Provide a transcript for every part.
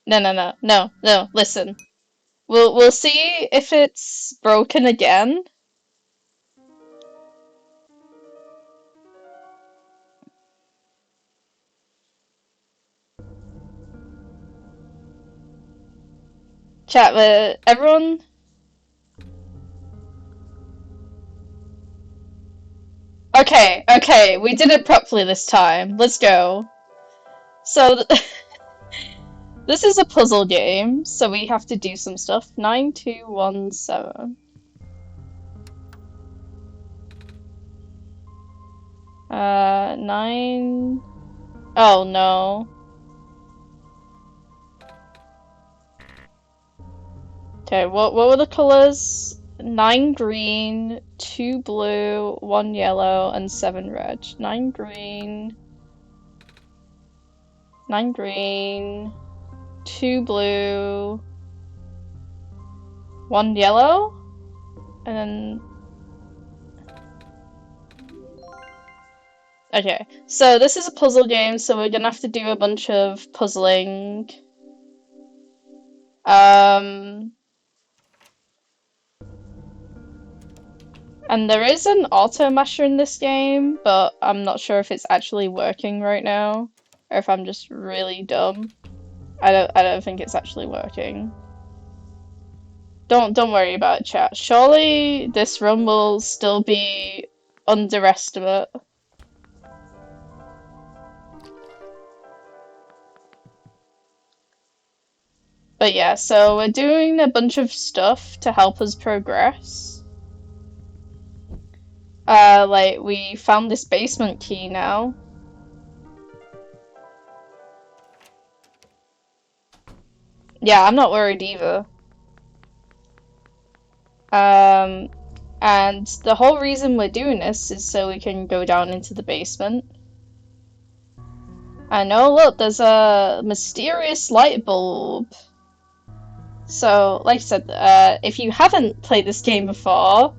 No, listen. We'll see if it's broken again. Chat with everyone. Okay, we did it properly this time. Let's go. So, this is a puzzle game, so we have to do some stuff. 9217. 9. Oh no. Okay, what were the colors? 9 green, 2 blue, 1 yellow, and 7 red. 9 green, 2 blue, 1 yellow, and then... Okay, so this is a puzzle game, so we're gonna have to do a bunch of puzzling. And there is an auto masher in this game, but I'm not sure if it's actually working right now, or if I'm just really dumb. I don't think it's actually working. Don't worry about it, chat. Surely this run will still be underestimate. But yeah, so we're doing a bunch of stuff to help us progress. Like, we found this basement key now. Yeah, I'm not worried either. And the whole reason we're doing this is so we can go down into the basement. And oh look, there's a mysterious light bulb. So, like I said, if you haven't played this game before,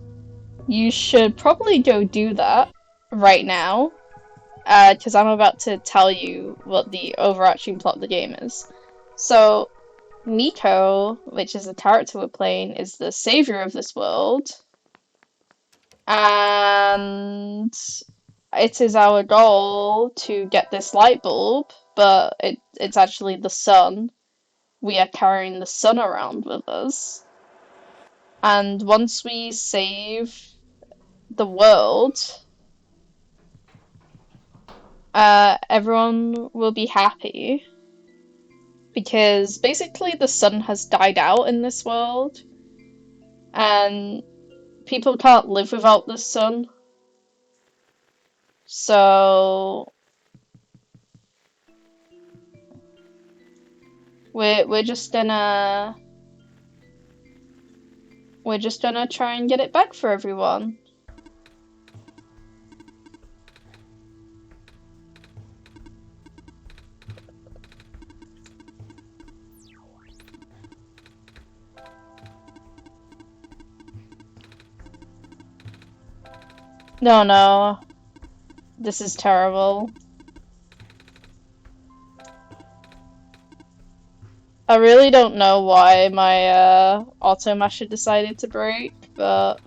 you should probably go do that right now. Because I'm about to tell you what the overarching plot of the game is. So, Nico, which is the character we're playing, is the savior of this world. And it is our goal to get this light bulb, but it's actually the sun. We are carrying the sun around with us. And once we save the world, everyone will be happy. Because basically the sun has died out in this world. And people can't live without the sun. So we're just gonna try and get it back for everyone. No. This is terrible. I really don't know why my auto masher decided to break, but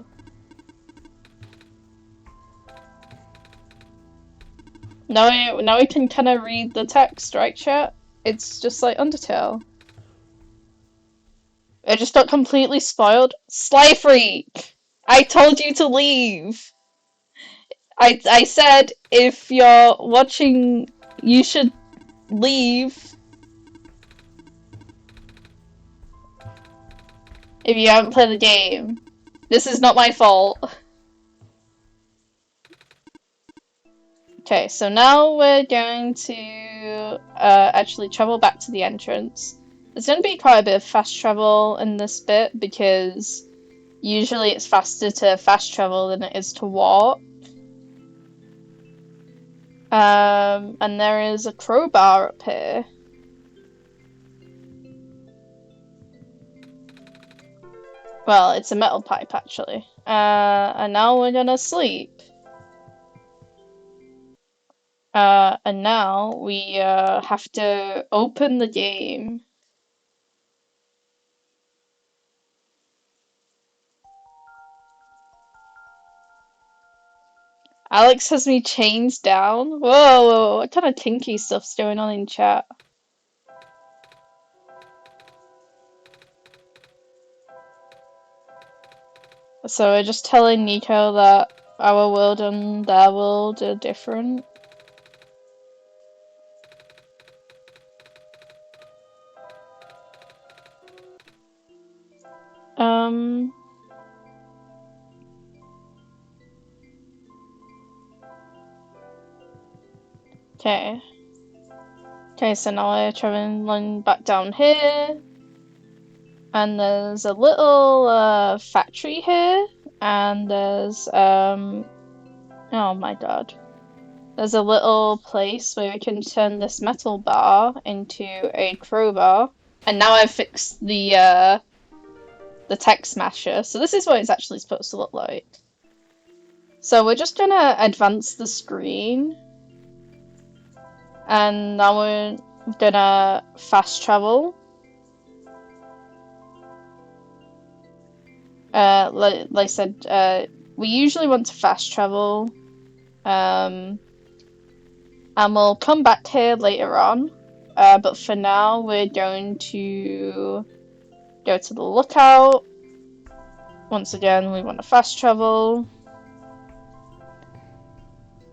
now we can kind of read the text, right, chat? It's just like Undertale. I just got completely spoiled. Sly Freak! I told you to leave! I said if you're watching, you should leave. If you haven't played the game. This is not my fault. Okay, so now we're going to actually travel back to the entrance. There's going to be quite a bit of fast travel in this bit because usually it's faster to fast travel than it is to walk. And there is a crowbar up here. Well, it's a metal pipe actually. And now we're gonna sleep. And now we have to open the game. Alex has me chained down. Whoa, what kind of kinky stuff's going on in chat? So we're just telling Nico that our world and their world are different. Okay. Okay, so now we're traveling back down here. And there's a little factory here. And there's oh my god. There's a little place where we can turn this metal bar into a crowbar. And now I've fixed the tech smasher. So this is what it's actually supposed to look like. So we're just gonna advance the screen. And now we're gonna fast travel. Like I said, we usually want to fast travel. And we'll come back here later on. But for now, we're going to go to the lookout. Once again, we want to fast travel.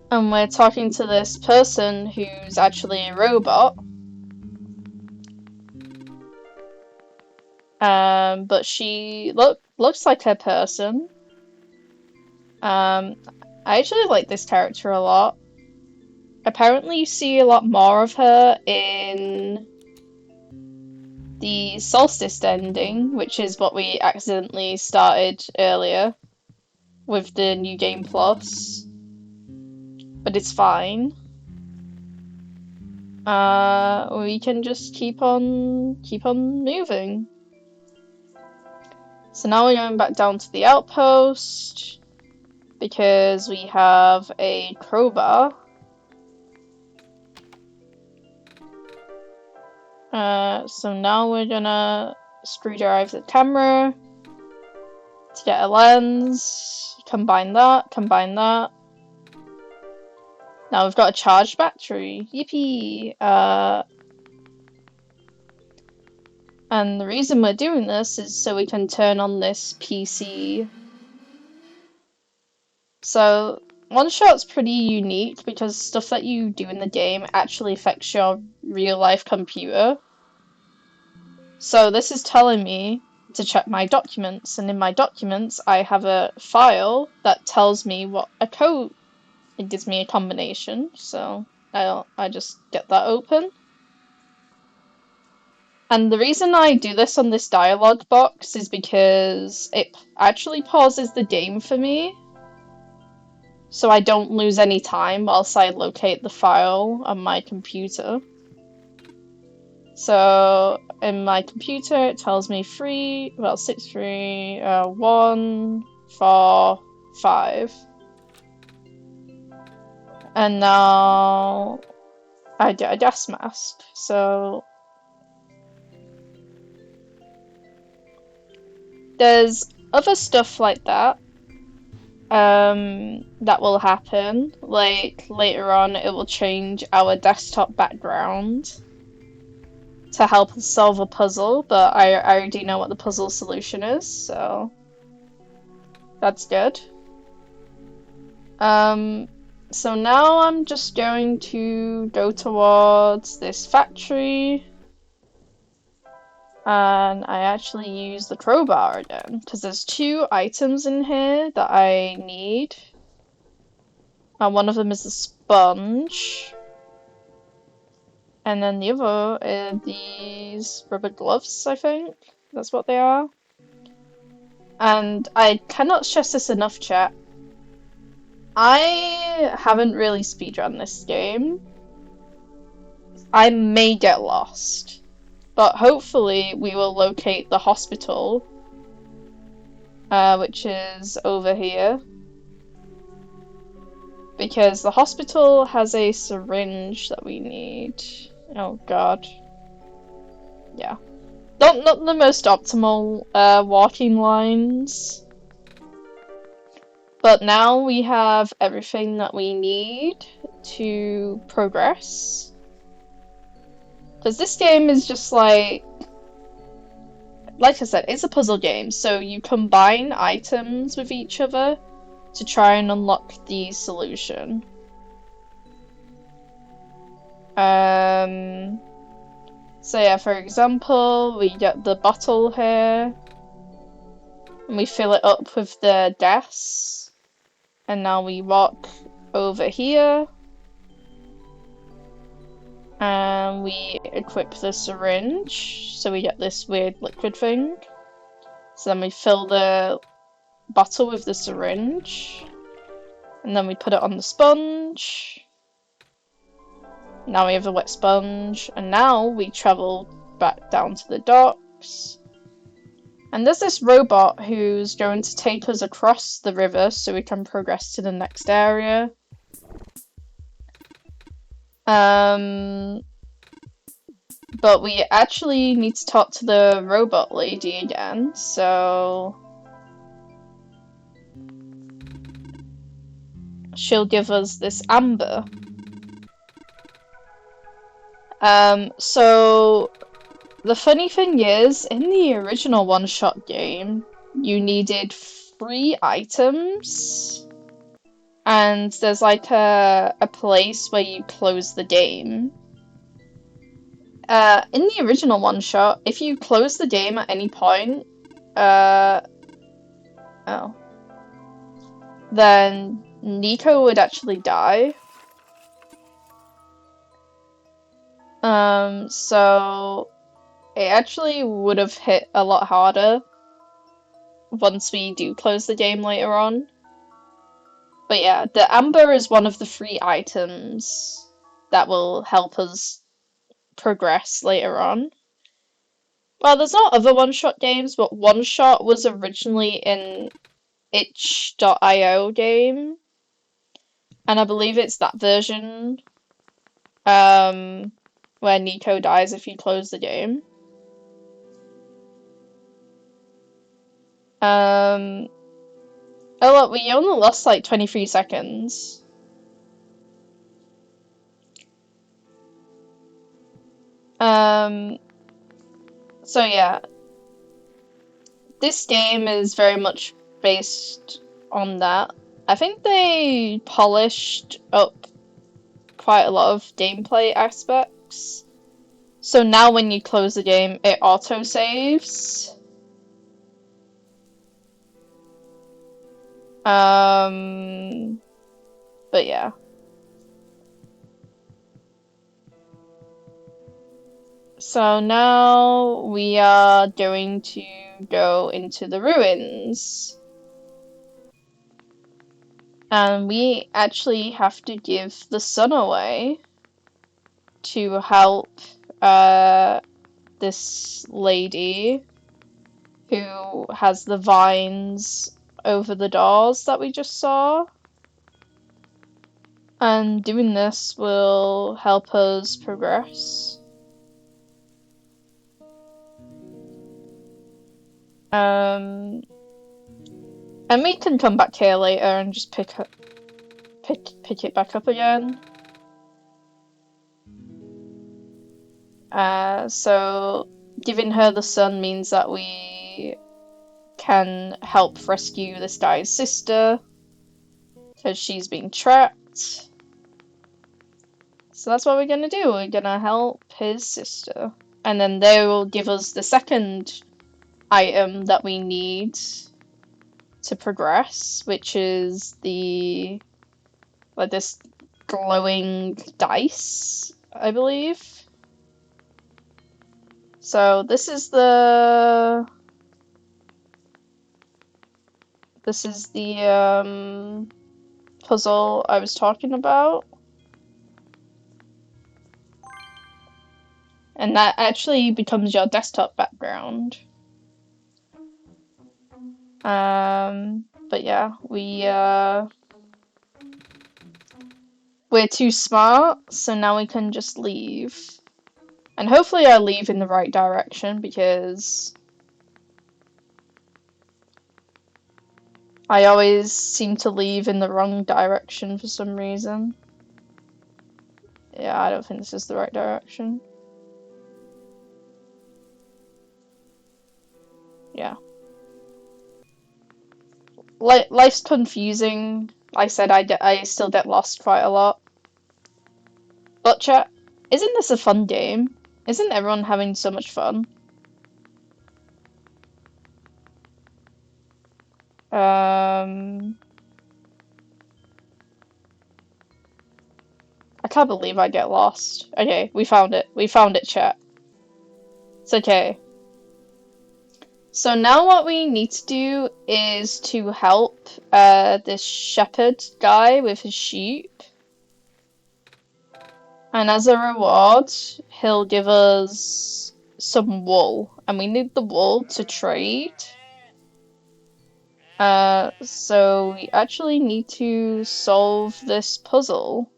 And we're talking to this person who's actually a robot. But she looks like a person. I actually like this character a lot. Apparently you see a lot more of her in the Solstice ending, which is what we accidentally started earlier with the New Game Plus. But it's fine. We can just keep on moving. So now we're going back down to the outpost because we have a crowbar. So now we're gonna screwdrive the camera to get a lens. Combine that. Now we've got a charged battery. Yippee! And the reason we're doing this is so we can turn on this PC. So Oneshot's pretty unique because stuff that you do in the game actually affects your real-life computer. So this is telling me to check my documents, and in my documents I have a file that tells me what a code. It gives me a combination, so I just get that open. And the reason I do this on this dialogue box is because it actually pauses the game for me, so I don't lose any time whilst I locate the file on my computer. So in my computer it tells me 6, 3, 1, 4, 5. And now I get a gas mask, so there's other stuff like that that will happen. Like later on it will change our desktop background to help us solve a puzzle, but I already know what the puzzle solution is, so that's good. So now I'm just going to go towards this factory, and I actually use the crowbar again, because there's 2 items in here that I need. And one of them is a sponge, and then the other are these rubber gloves, I think. That's what they are. And I cannot stress this enough, chat. I haven't really speedrun this game. I may get lost, but hopefully we will locate the hospital, which is over here. Because the hospital has a syringe that we need. Oh god. Yeah. Not the most optimal walking lines. But now we have everything that we need to progress. Because this game is just like I said, it's a puzzle game, so you combine items with each other to try and unlock the solution. So yeah, for example, we get the bottle here, and we fill it up with the deaths, and now we walk over here, and we equip the syringe, so we get this weird liquid thing. So then we fill the bottle with the syringe, and then we put it on the sponge. Now we have a wet sponge, and now we travel back down to the docks. And there's this robot who's going to take us across the river so we can progress to the next area. But we actually need to talk to the robot lady again, so she'll give us this amber. So the funny thing is, in the original one-shot game, you needed 3 items, and there's like a place where you close the game. In the original one-shot, if you close the game at any point, then Nico would actually die. So it actually would have hit a lot harder once we do close the game later on. But yeah, the amber is one of the 3 items that will help us progress later on. Well, there's not other one-shot games, but one-shot was originally in itch.io game, and I believe it's that version where Nico dies if you close the game. Oh look, we only lost like 23 seconds. So yeah, this game is very much based on that. I think they polished up quite a lot of gameplay aspects. So now when you close the game, it auto-saves. But yeah. So now we are going to go into the ruins. And we actually have to give the sun away to help this lady who has the vines over the doors that we just saw. And doing this will help us progress. And we can come back here later and just pick it back up again. So giving her the sun means that we can help rescue this guy's sister, because she's being trapped. So that's what we're gonna do. We're gonna help his sister. And then they will give us the second item that we need to progress, which is the this glowing dice, I believe. So this is the puzzle I was talking about. And that actually becomes your desktop background. But yeah, we're too smart, so now we can just leave. And hopefully I leave in the right direction, because I always seem to leave in the wrong direction for some reason. Yeah, I don't think this is the right direction. Yeah. Life's confusing. Like I said, I still get lost quite a lot. But chat, isn't this a fun game? Isn't everyone having so much fun? I can't believe I get lost. Okay, we found it. We found it, chat. It's okay. So now what we need to do is to help this shepherd guy with his sheep. And as a reward, he'll give us some wool. And we need the wool to trade. So we actually need to solve this puzzle.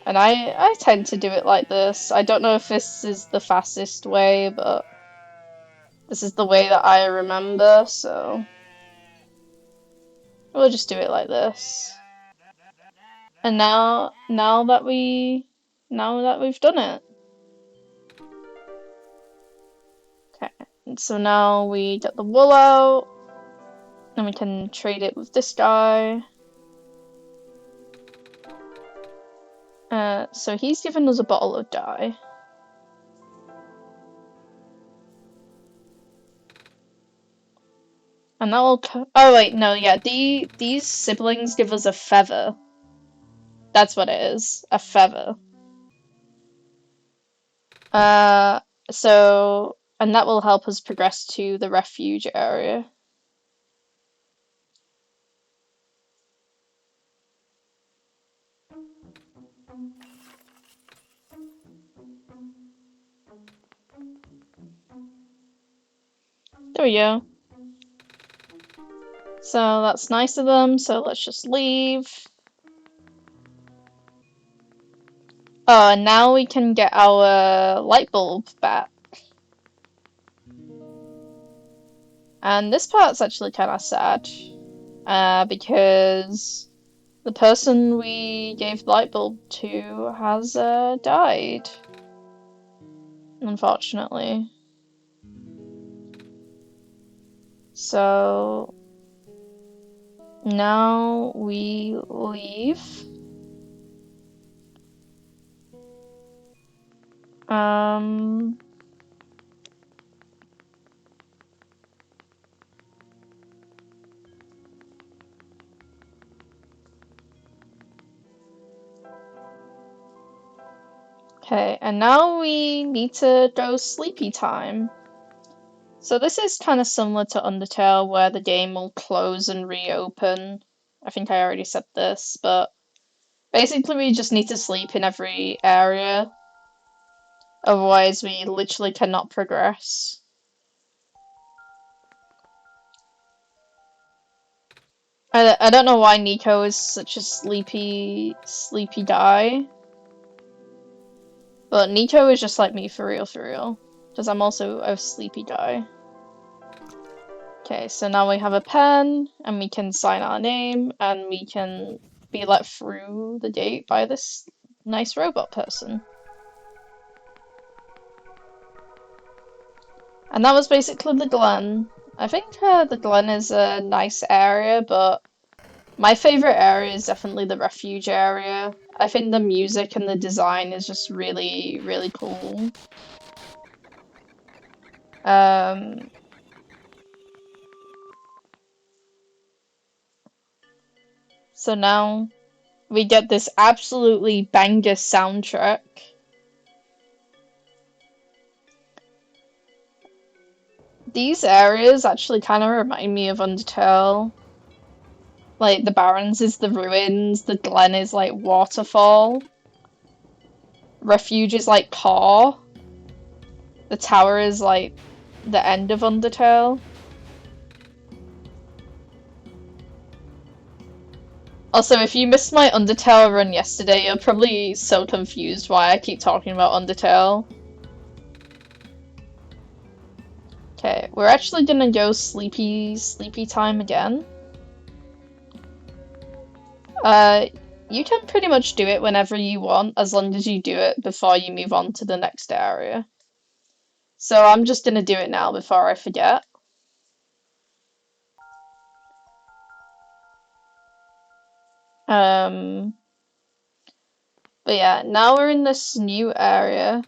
And I tend to do it like this. I don't know if this is the fastest way, but this is the way that I remember, so we'll just do it like this. And now that we've done it. Okay, and so now we get the wool out, and we can trade it with this guy. So he's given us a bottle of dye. And that will oh wait, no, yeah, these siblings give us a feather. That's what it is, a feather. So, and that will help us progress to the refuge area. There we go. So that's nice of them, so let's just leave. Oh, and now we can get our light bulb back. And this part's actually kind of sad, because the person we gave the light bulb to has died, unfortunately. So now we leave. Okay, and now we need to go sleepy time. So this is kind of similar to Undertale, where the game will close and reopen. I think I already said this, but basically we just need to sleep in every area. Otherwise we literally cannot progress. I don't know why Nico is such a sleepy guy. But Nico is just like me for real. Because I'm also a sleepy guy. Okay, so now we have a pen, and we can sign our name, and we can be let through the gate by this nice robot person. And that was basically the Glen. I think the Glen is a nice area, but my favorite area is definitely the refuge area. I think the music and the design is just really, really cool. So now we get this absolutely banger soundtrack. These areas actually kind of remind me of Undertale. Like, the Barrens is the ruins, the Glen is like waterfall, Refuge is like car, the tower is like the end of Undertale. Also, if you missed my Undertale run yesterday, you're probably so confused why I keep talking about Undertale. Okay, we're actually gonna go sleepy time again. You can pretty much do it whenever you want, as long as you do it before you move on to the next area. So I'm just gonna do it now before I forget. But yeah, now we're in this new area.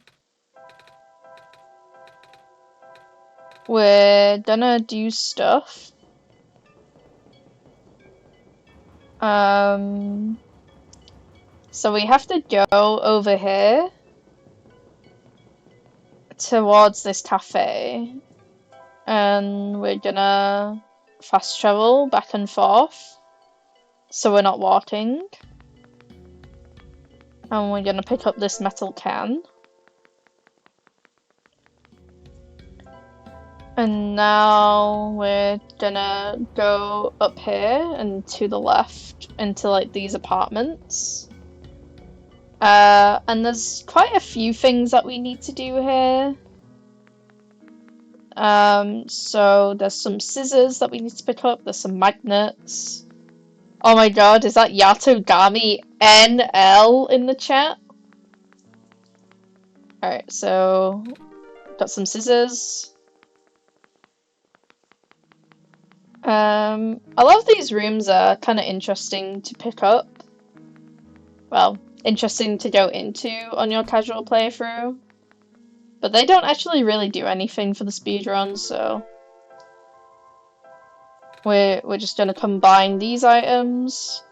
We're gonna do stuff. So we have to go over here towards this cafe, and we're gonna fast travel back and forth, so we're not walking. And we're gonna pick up this metal can. And now we're gonna go up here and to the left into like these apartments. And there's quite a few things that we need to do here. So there's some scissors that we need to pick up, there's some magnets. Oh my god, is that Yatogami NL in the chat? Alright, so got some scissors. A lot of these rooms are kind of interesting to pick up. Well, interesting to go into on your casual playthrough. But they don't actually really do anything for the speedrun, so we're just gonna combine these items.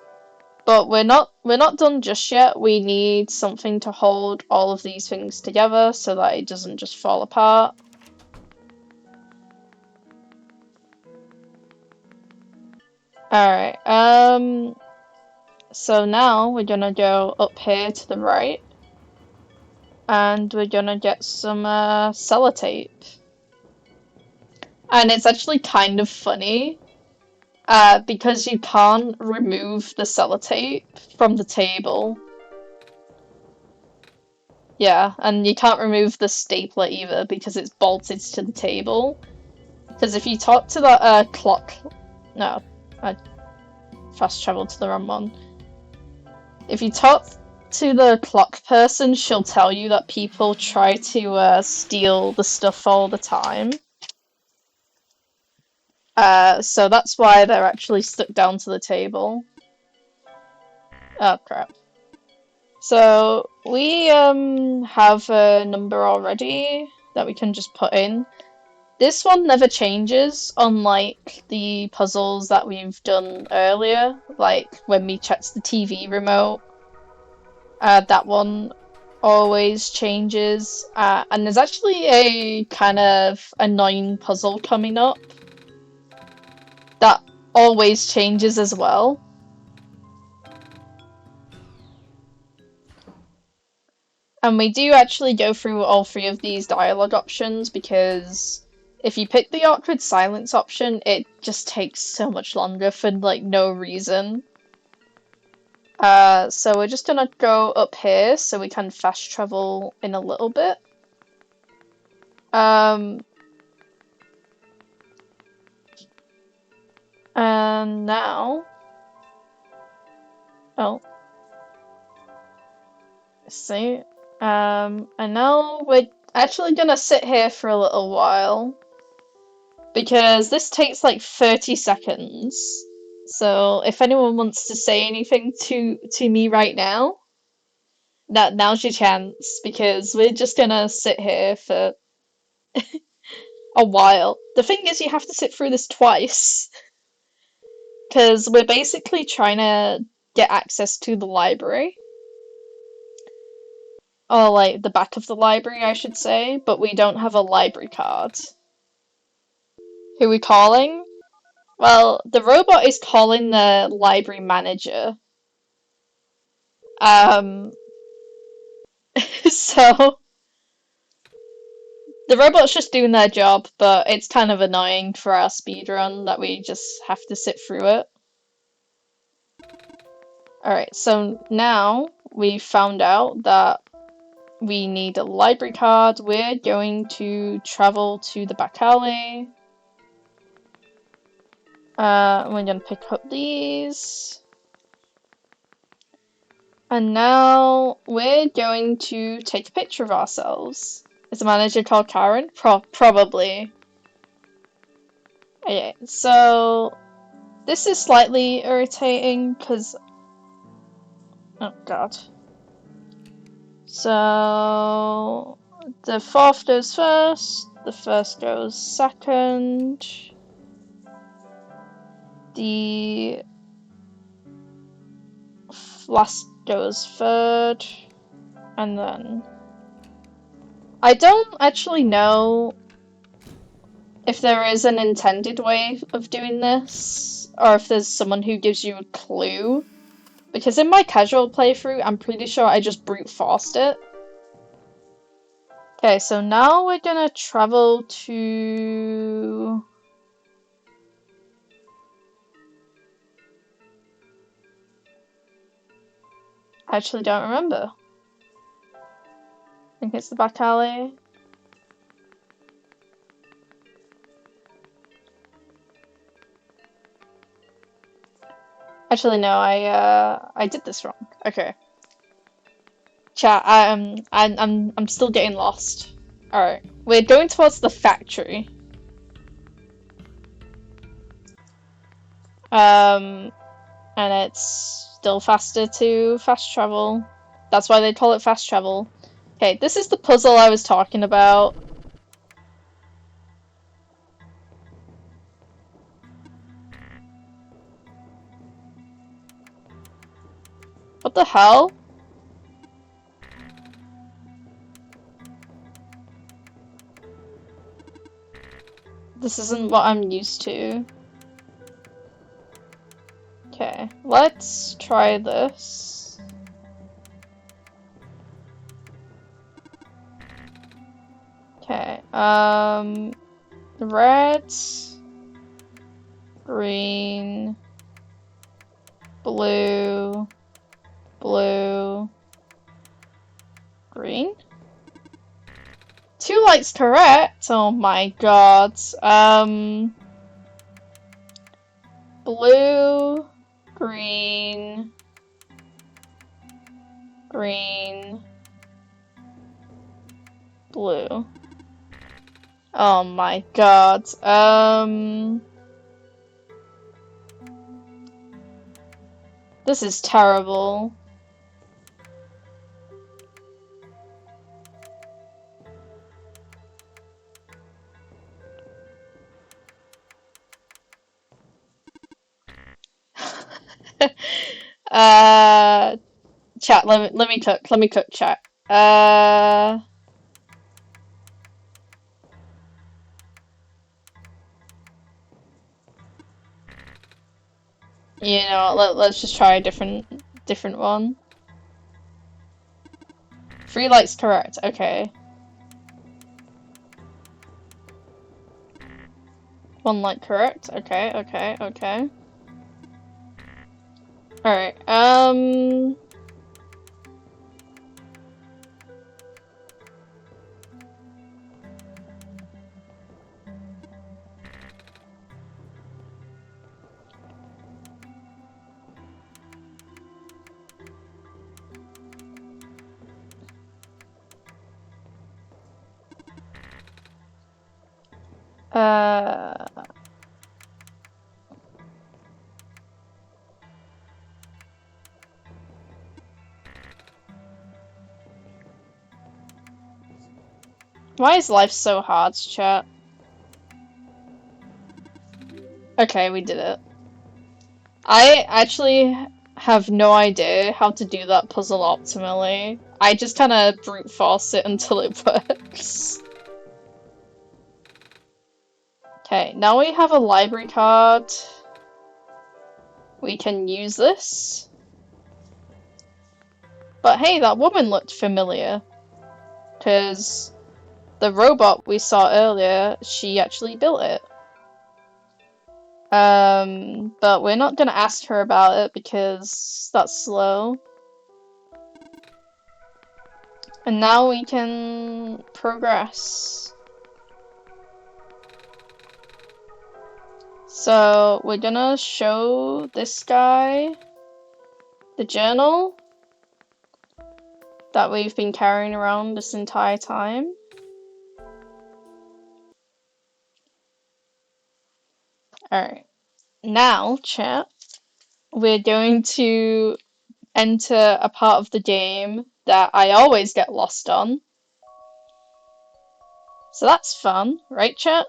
But we're not done just yet. We need something to hold all of these things together so that it doesn't just fall apart. Alright, so now we're gonna go up here to the right. And we're gonna get some sellotape. And it's actually kind of funny, because you can't remove the sellotape from the table. Yeah, and you can't remove the stapler either because it's bolted to the table. Because if you talk to the clock... No, I fast traveled to the wrong one. If you talk to the clock person, she'll tell you that people try to steal the stuff all the time. So that's why they're actually stuck down to the table. Oh crap. So we have a number already that we can just put in. This one never changes, unlike the puzzles that we've done earlier, like when we checked the TV remote. That one always changes, and there's actually a kind of annoying puzzle coming up that always changes as well. And we do actually go through all three of these dialogue options because if you pick the awkward silence option, it just takes so much longer for like no reason. So we're just gonna go up here so we can fast travel in a little bit. And now... Oh. Let's see. And now we're actually gonna sit here for a little while. Because this takes like 30 seconds. So if anyone wants to say anything to me right now, now's your chance, because we're just gonna sit here for a while. The thing is, you have to sit through this twice. Because we're basically trying to get access to the library. Or, like, the back of the library, I should say, but we don't have a library card. Who are we calling? Well, the robot is calling the library manager. So... The robot's just doing their job, but it's kind of annoying for our speedrun that we just have to sit through it. Alright, so now we found out that we need a library card. We're going to travel to the back alley. We're gonna pick up these. And now we're going to take a picture of ourselves. Is the manager called Karen? Probably. Okay, so this is slightly irritating because... Oh god. So the fourth goes first, the first goes second, the last goes third, and then I don't actually know if there is an intended way of doing this, or if there's someone who gives you a clue. Because in my casual playthrough, I'm pretty sure I just brute forced it. Okay, so now we're gonna travel to... I actually don't remember. I think it's the back alley. Actually, no, I did this wrong. Okay. Chat, I'm still getting lost. Alright, we're going towards the factory. And it's still faster to fast travel. That's why they call it fast travel. Okay, this is the puzzle I was talking about. What the hell? This isn't what I'm used to. Okay, let's try this. Okay, red, green, blue, blue, green? 2 lights correct? Oh my god. Blue, green, green, blue. Oh my god. This is terrible. Chat, let me cook, chat. You know, let's just try a different one. 3 lights correct, okay. 1 light correct, okay. Alright, why is life so hard, chat? Okay, we did it. I actually have no idea how to do that puzzle optimally. I just kind of brute force it until it works. Okay, now we have a library card. We can use this. But hey, that woman looked familiar. Because the robot we saw earlier, she actually built it. But we're not gonna ask her about it because that's slow. And now we can progress. So we're gonna show this guy the journal that we've been carrying around this entire time. Alright, now, chat, we're going to enter a part of the game that I always get lost on. So that's fun, right, chat?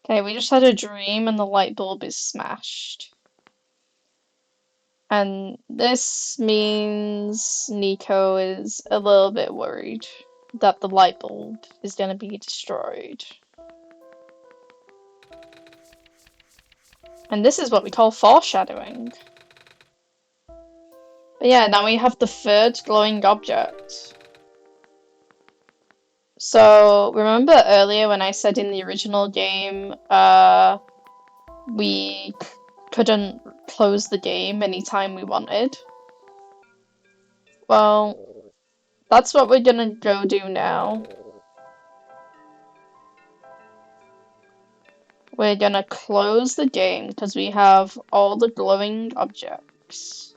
Okay, we just had a dream and the light bulb is smashed. And this means Nico is a little bit worried that the light bulb is going to be destroyed. And this is what we call foreshadowing. But yeah, now we have the third glowing object. So, remember earlier when I said in the original game, we couldn't close the game anytime we wanted? Well, that's what we're gonna go do now. We're gonna close the game because we have all the glowing objects.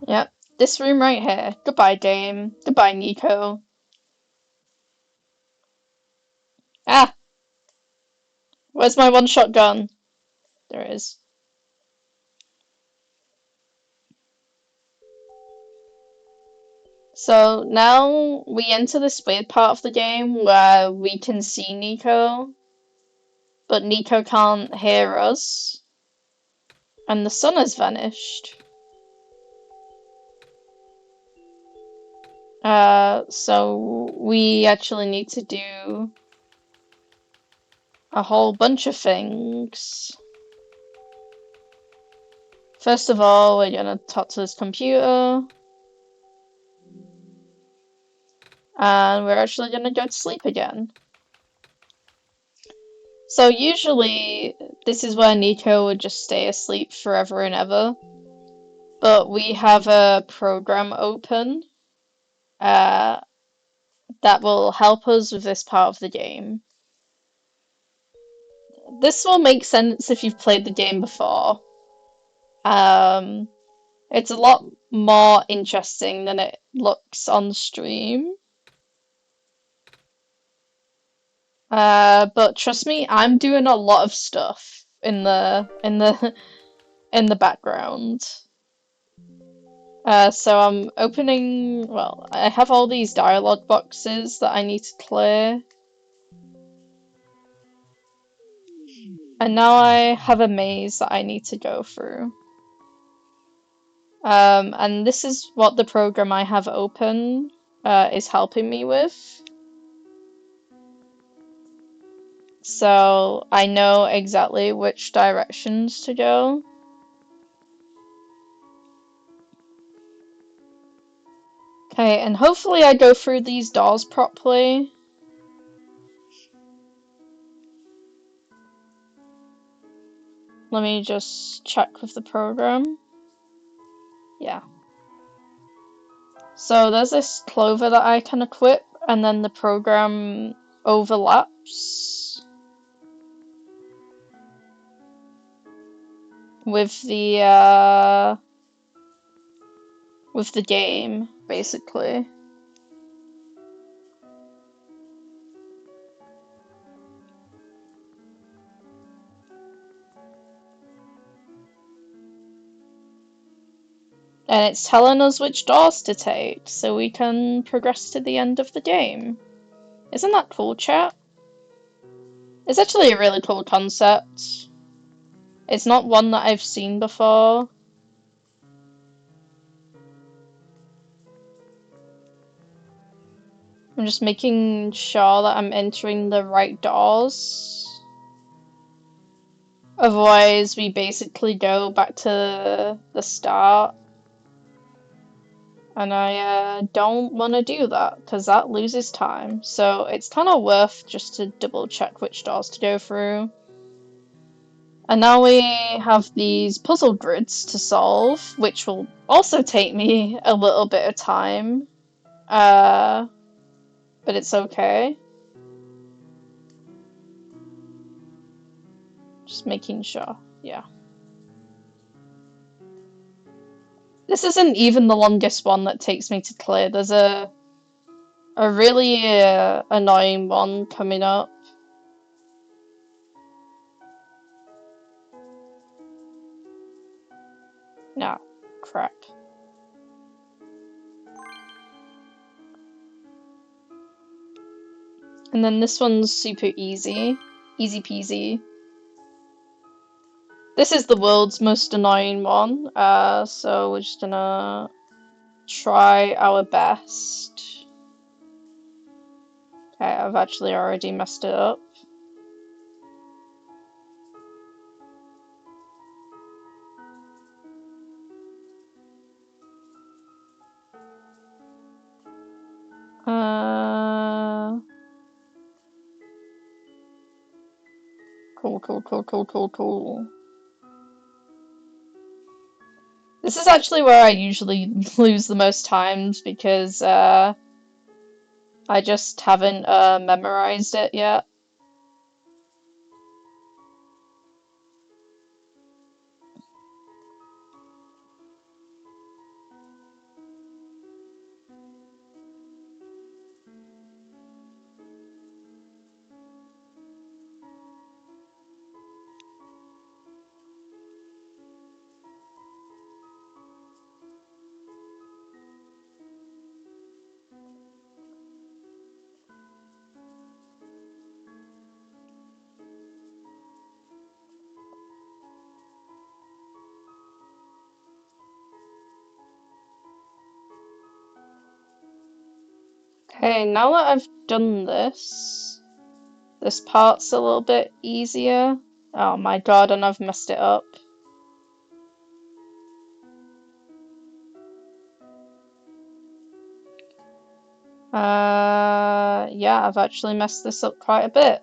Yep, this room right here. Goodbye, Dame. Goodbye, Nico. Ah! Where's my one-shot gun? There it is. So now we enter this weird part of the game where we can see Nico, but Nico can't hear us, and the sun has vanished. So we actually need to do a whole bunch of things. First of all, we're gonna talk to this computer. And we're actually gonna go to sleep again. So usually, this is where Nico would just stay asleep forever and ever. But we have a program open that will help us with this part of the game. This will make sense if you've played the game before. It's a lot more interesting than it looks on stream. But trust me, I'm doing a lot of stuff in the in the background. So I'm opening, well, I have all these dialogue boxes that I need to clear. And now I have a maze that I need to go through. And this is what the program I have open is helping me with. So I know exactly which directions to go. Okay, and hopefully I go through these doors properly. Let me just check with the program. Yeah. So there's this clover that I can equip, and then the program overlaps with the game, basically. And it's telling us which doors to take, so we can progress to the end of the game. Isn't that cool, chat? It's actually a really cool concept. It's not one that I've seen before. I'm just making sure that I'm entering the right doors. Otherwise, we basically go back to the start. And I don't want to do that, because that loses time. So it's kind of worth just to double check which doors to go through. And now we have these puzzle grids to solve, which will also take me a little bit of time. But it's okay. Just making sure, yeah. This isn't even the longest one that takes me to clear. There's a really annoying one coming up. Nah, crap. And then this one's super easy. Easy peasy. This is the world's most annoying one, so we're just gonna try our best. Okay, I've actually already messed it up. Cool. This is actually where I usually lose the most times because I just haven't memorized it yet. Okay, now that I've done this part's a little bit easier. Oh my god, and I've messed it up. Yeah, I've actually messed this up quite a bit.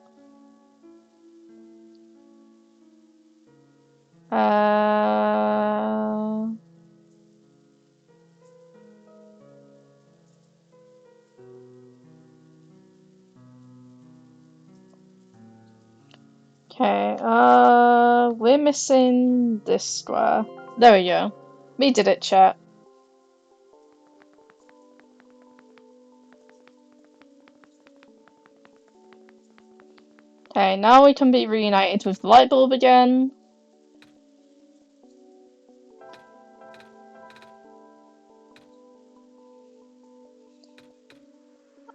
Okay, we're missing this square. There we go. We did it, chat. Okay, now we can be reunited with the light bulb again.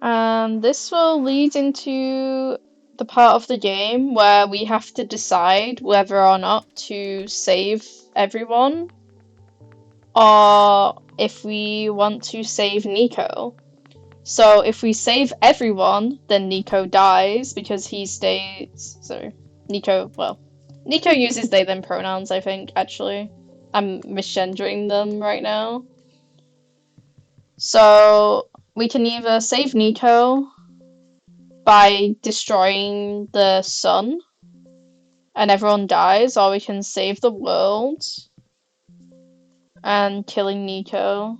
And this will lead into the part of the game where we have to decide whether or not to save everyone or if we want to save Nico. So if we save everyone, then Nico dies because he stays. So Nico uses they them pronouns, I think, actually. I'm misgendering them right now. So we can either save Nico by destroying the sun and everyone dies, or we can save the world and killing Nico.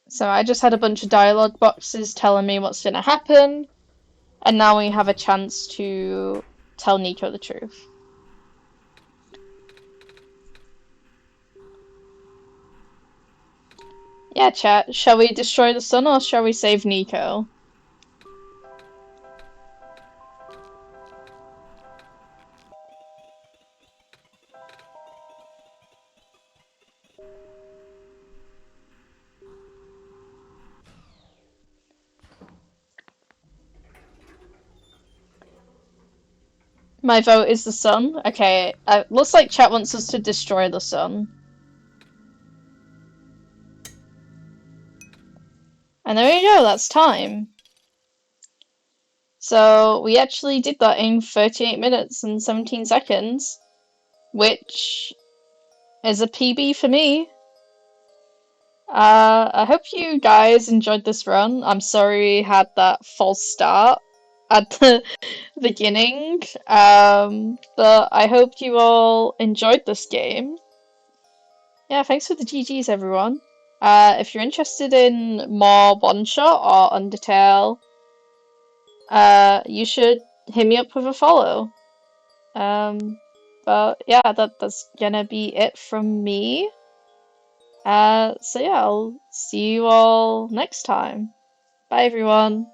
So I just had a bunch of dialogue boxes telling me what's gonna happen, and now we have a chance to tell Nico the truth. Yeah, chat, shall we destroy the sun or shall we save Nico? My vote is the sun. Okay, looks like chat wants us to destroy the sun. And there you go, that's time. So we actually did that in 38 minutes and 17 seconds, which is a PB for me. I hope you guys enjoyed this run. I'm sorry we had that false start at the beginning, but I hope you all enjoyed this game. Yeah, thanks for the GGs, everyone. If you're interested in more One-Shot or Undertale, you should hit me up with a follow. But yeah, that's gonna be it from me. So yeah, I'll see you all next time. Bye, everyone.